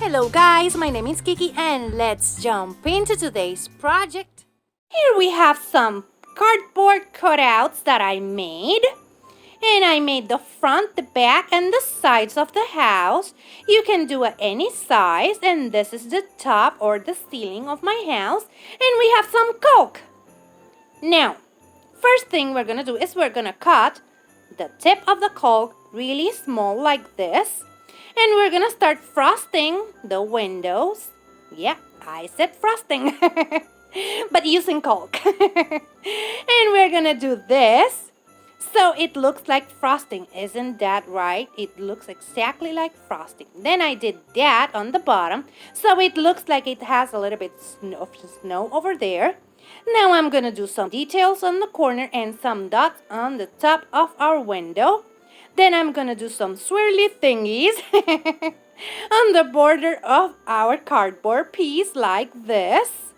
Hello guys, my name is Kiki and let's jump into today's project. Here we have some cardboard cutouts that I made. And I made the front, the back, and the sides of the house. You can do at any size, and this is the top or the ceiling of my house. And we have some caulk. Now, first thing we're gonna do is we're gonna cut the tip of the caulk really small like this. And we're gonna start frosting the windows. Yeah, I said frosting. But using caulk. And we're gonna do this. So it looks like frosting, isn't that right? It looks exactly like frosting. Then I did that on the bottom. So it looks like it has a little bit of snow over there. Now I'm gonna do some details on the corner and some dots on the top of our window. Then I'm gonna do some swirly thingies on the border of our cardboard piece like this.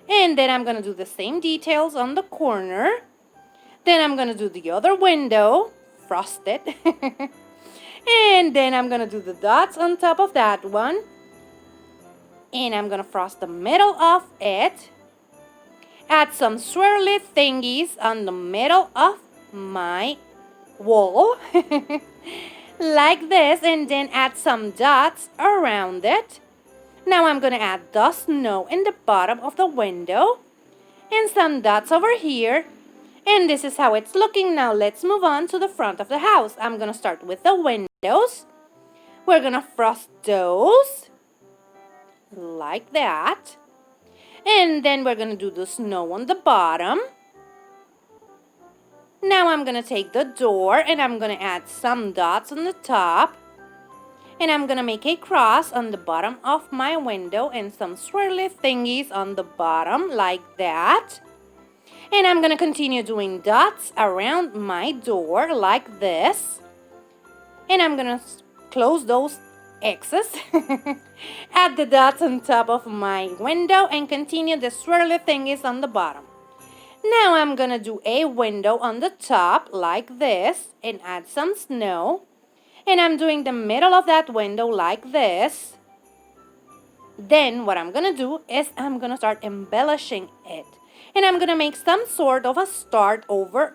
And then I'm gonna do the same details on the corner. Then I'm gonna do the other window, frosted. And then I'm gonna do the dots on top of that one. And I'm gonna frost the middle of it. Add some swirly thingies on the middle of my wall like this, and then add some dots around it. Now I'm gonna add the snow in the bottom of the window and some dots over here, and this is how it's looking. Now let's move on to the front of the house. I'm gonna start with the windows. We're gonna frost those like that, and then we're gonna do the snow on the bottom. Now I'm gonna take the door and I'm gonna add some dots on the top. And I'm gonna make a cross on the bottom of my window and some swirly thingies on the bottom like that. And I'm gonna continue doing dots around my door like this. And I'm gonna close those X's. Add the dots on top of my window and continue the swirly thingies on the bottom. Now I'm gonna do a window on the top like this and add some snow. And I'm doing the middle of that window like this. Then what I'm gonna do is I'm gonna start embellishing it. And I'm gonna make some sort of a a star over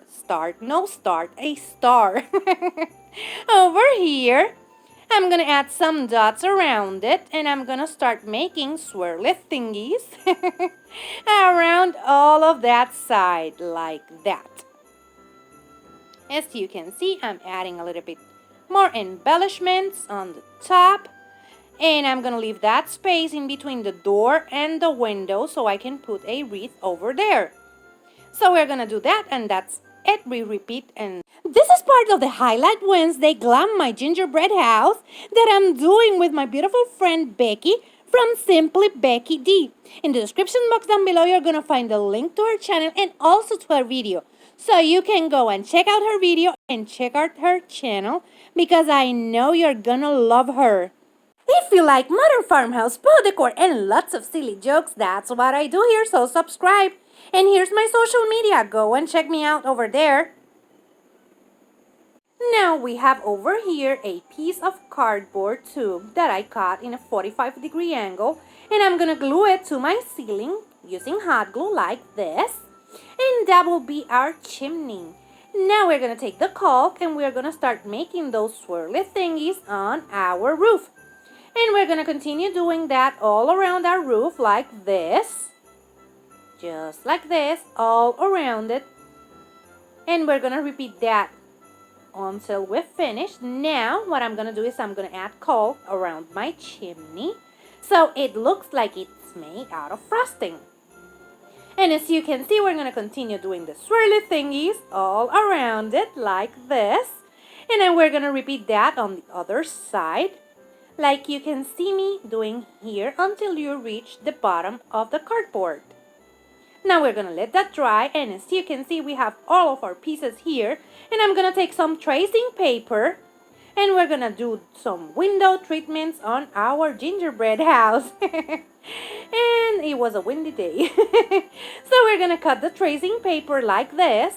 here. I'm gonna add some dots around it, and I'm gonna start making swirly thingies around all of that side like that. As you can see, I'm adding a little bit more embellishments on the top, and I'm gonna leave that space in between the door and the window so I can put a wreath over there. So we're gonna do that, and that's it. We repeat, and this is part of the Highlight Wednesday Glam My Gingerbread House that I'm doing with my beautiful friend Becky from Simply Becky D. In the description box down below, you're gonna find the link to her channel and also to her video. So you can go and check out her video and check out her channel because I know you're gonna love her. If you like modern farmhouse, faux decor, and lots of silly jokes, that's what I do here, so subscribe. And here's my social media. Go and check me out over there. Now we have over here a piece of cardboard tube that I cut in a 45-degree angle, and I'm gonna glue it to my ceiling using hot glue like this, and that will be our chimney. Now we're gonna take the caulk and we're gonna start making those swirly thingies on our roof. And we're gonna continue doing that all around our roof like this. Just like this, all around it. And we're gonna repeat that until we're finished. Now, what I'm gonna do is I'm gonna add caulk around my chimney so it looks like it's made out of frosting. And as you can see, we're gonna continue doing the swirly thingies all around it like this. And then we're gonna repeat that on the other side, like you can see me doing here until you reach the bottom of the cardboard. Now we're gonna let that dry, and as you can see, we have all of our pieces here. And I'm gonna take some tracing paper and we're gonna do some window treatments on our gingerbread house. And it was a windy day. So we're gonna cut the tracing paper like this,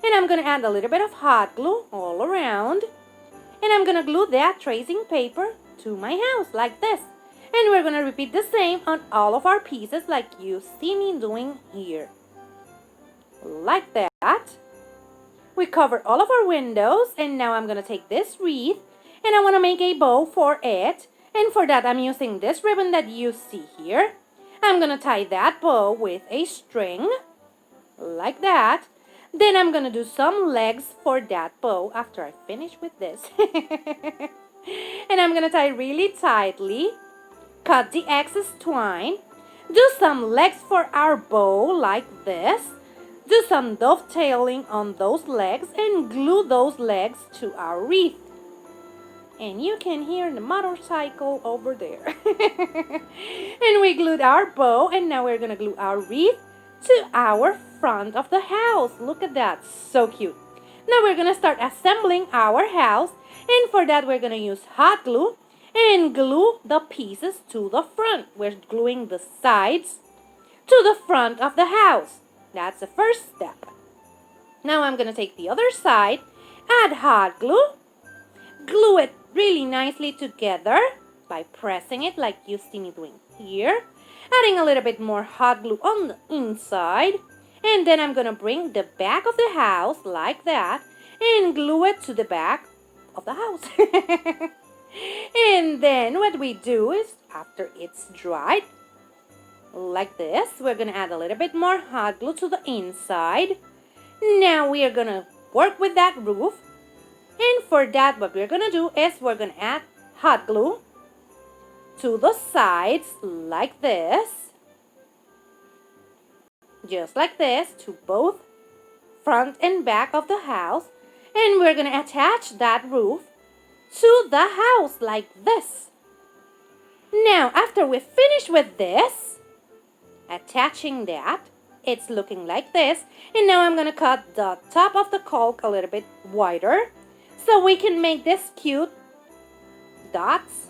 and I'm gonna add a little bit of hot glue all around, and I'm gonna glue that tracing paper to my house like this. And we're going to repeat the same on all of our pieces like you see me doing here. Like that. We covered all of our windows, and now I'm going to take this wreath and I want to make a bow for it. And for that, I'm using this ribbon that you see here. I'm going to tie that bow with a string, like that. Then I'm going to do some legs for that bow after I finish with this. And I'm going to tie really tightly, cut the excess twine, do some legs for our bow like this. Do some dovetailing on those legs and glue those legs to our wreath. And you can hear the motorcycle over there. And we glued our bow, and now we're going to glue our wreath to our front of the house. Look at that, so cute. Now we're going to start assembling our house, and for that we're going to use hot glue and glue the pieces to the front. We're gluing the sides to the front of the house. That's the first step. Now I'm going to take the other side, add hot glue, glue it really nicely together by pressing it like you see me doing here, adding a little bit more hot glue on the inside, and then I'm going to bring the back of the house like that and glue it to the back of the house. And then what we do is, after it's dried, like this, we're going to add a little bit more hot glue to the inside. Now we are going to work with that roof. And for that, what we're going to do is we're going to add hot glue to the sides like this. Just like this, to both front and back of the house. And we're going to attach that roof to the house like this. Now, after we finish with this, attaching that, it's looking like this. And now I'm going to cut the top of the caulk a little bit wider so we can make this cute dots,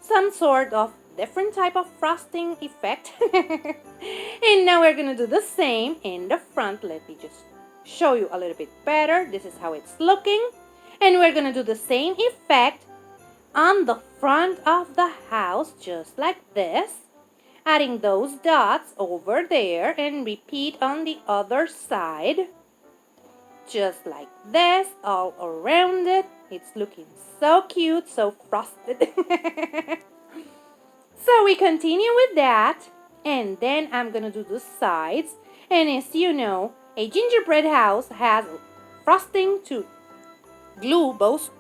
some sort of different type of frosting effect. And now we're going to do the same in the front. Let me just show you a little bit better. This is how it's looking. And we're going to do the same effect on the front of the house, just like this. Adding those dots over there, and repeat on the other side. Just like this, all around it. It's looking so cute, so frosted. So we continue with that, and then I'm going to do the sides. And as you know, a gingerbread house has frosting to glue both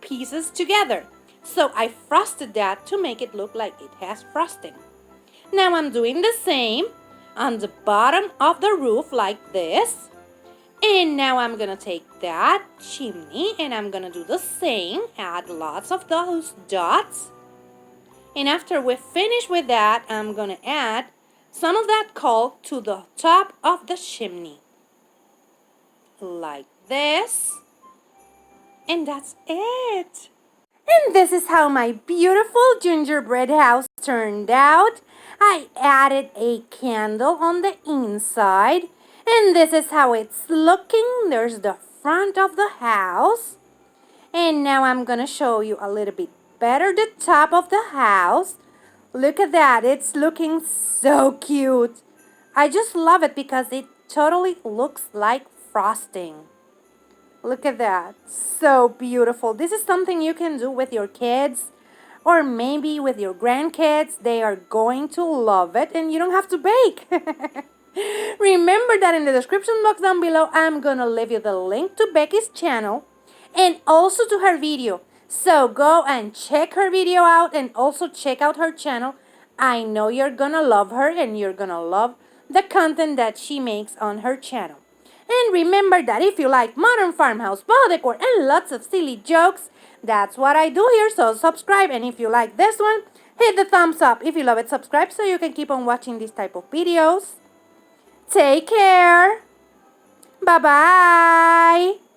pieces together. So I frosted that to make it look like it has frosting. Now I'm doing the same on the bottom of the roof like this. And now I'm going to take that chimney and I'm going to do the same. Add lots of those dots. And after we finish with that, I'm going to add some of that caulk to the top of the chimney. Like this. And that's it. And this is how my beautiful gingerbread house turned out. I added a candle on the inside. And this is how it's looking. There's the front of the house. And now I'm going to show you a little bit better the top of the house. Look at that. It's looking so cute. I just love it because it totally looks like frosting. Look at that. So beautiful. This is something you can do with your kids or maybe with your grandkids. They are going to love it and you don't have to bake. Remember that in the description box down below, I'm going to leave you the link to Becky's channel and also to her video. So go and check her video out and also check out her channel. I know you're going to love her and you're going to love the content that she makes on her channel. And remember that if you like modern farmhouse, ball decor, and lots of silly jokes, that's what I do here, so subscribe. And if you like this one, hit the thumbs up. If you love it, subscribe so you can keep on watching these type of videos. Take care. Bye-bye.